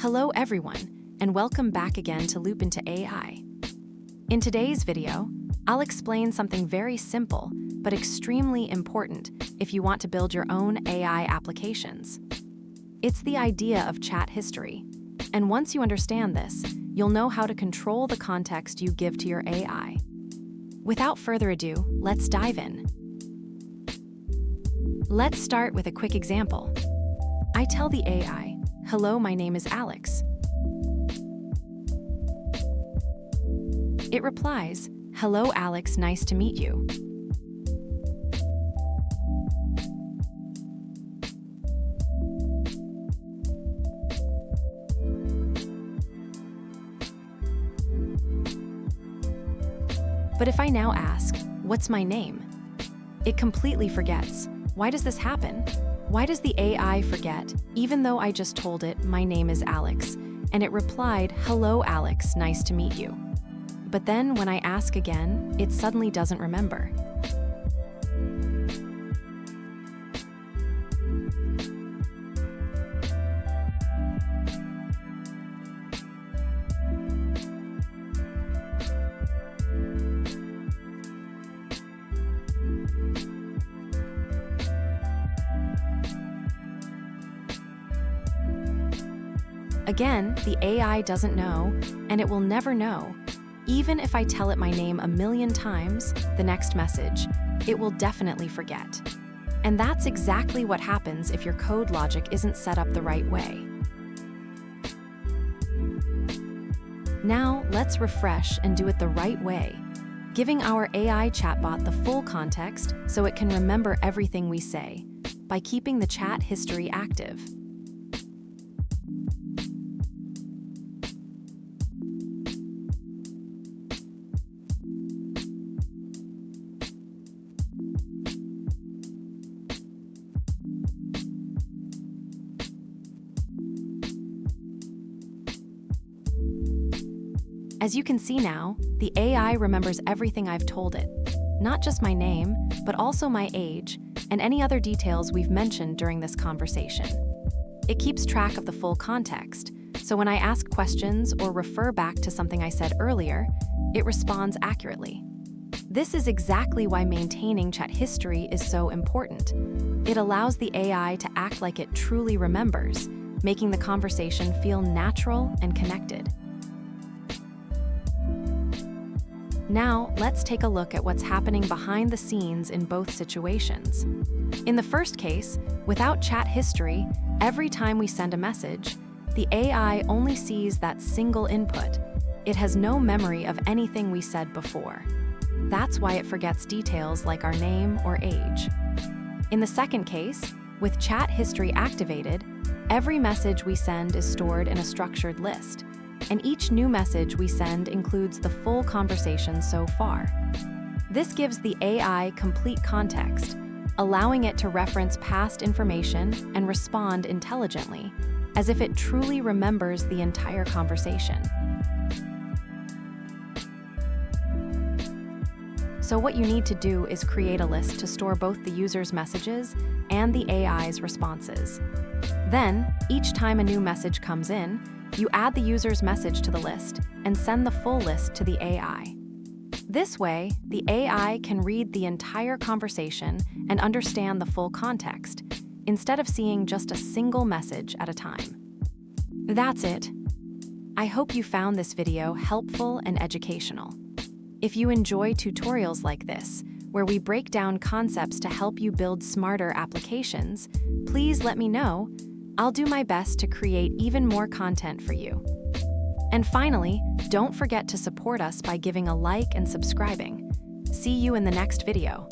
Hello everyone, and welcome back again to Loop into AI. In today's video, I'll explain something very simple, but extremely important if you want to build your own AI applications. It's the idea of chat history, and once you understand this, you'll know how to control the context you give to your AI. Without further ado, let's dive in. Let's start with a quick example. I tell the AI, "Hello, my name is Alex." It replies, "Hello, Alex, nice to meet you." But if I now ask, "What's my name?" it completely forgets. Why does this happen? Why does the AI forget, even though I just told it, "My name is Alex," and it replied, "Hello, Alex, nice to meet you." But then when I ask again, it suddenly doesn't remember. Again, the AI doesn't know, and it will never know. Even if I tell it my name a million times, the next message, it will definitely forget. And that's exactly what happens if your code logic isn't set up the right way. Now, let's refresh and do it the right way, giving our AI chatbot the full context so it can remember everything we say, by keeping the chat history active. As you can see now, the AI remembers everything I've told it, not just my name, but also my age and any other details we've mentioned during this conversation. It keeps track of the full context, so when I ask questions or refer back to something I said earlier, it responds accurately. This is exactly why maintaining chat history is so important. It allows the AI to act like it truly remembers, making the conversation feel natural and connected. Now, let's take a look at what's happening behind the scenes in both situations. In the first case, without chat history, every time we send a message, the AI only sees that single input. It has no memory of anything we said before. That's why it forgets details like our name or age. In the second case, with chat history activated, every message we send is stored in a structured list, and each new message we send includes the full conversation so far. This gives the AI complete context, allowing it to reference past information and respond intelligently, as if it truly remembers the entire conversation. So what you need to do is create a list to store both the user's messages and the AI's responses. Then, each time a new message comes in, you add the user's message to the list and send the full list to the AI. This way, the AI can read the entire conversation and understand the full context, instead of seeing just a single message at a time. That's it. I hope you found this video helpful and educational. If you enjoy tutorials like this, where we break down concepts to help you build smarter applications, please let me know. I'll do my best to create even more content for you. And finally, don't forget to support us by giving a like and subscribing. See you in the next video.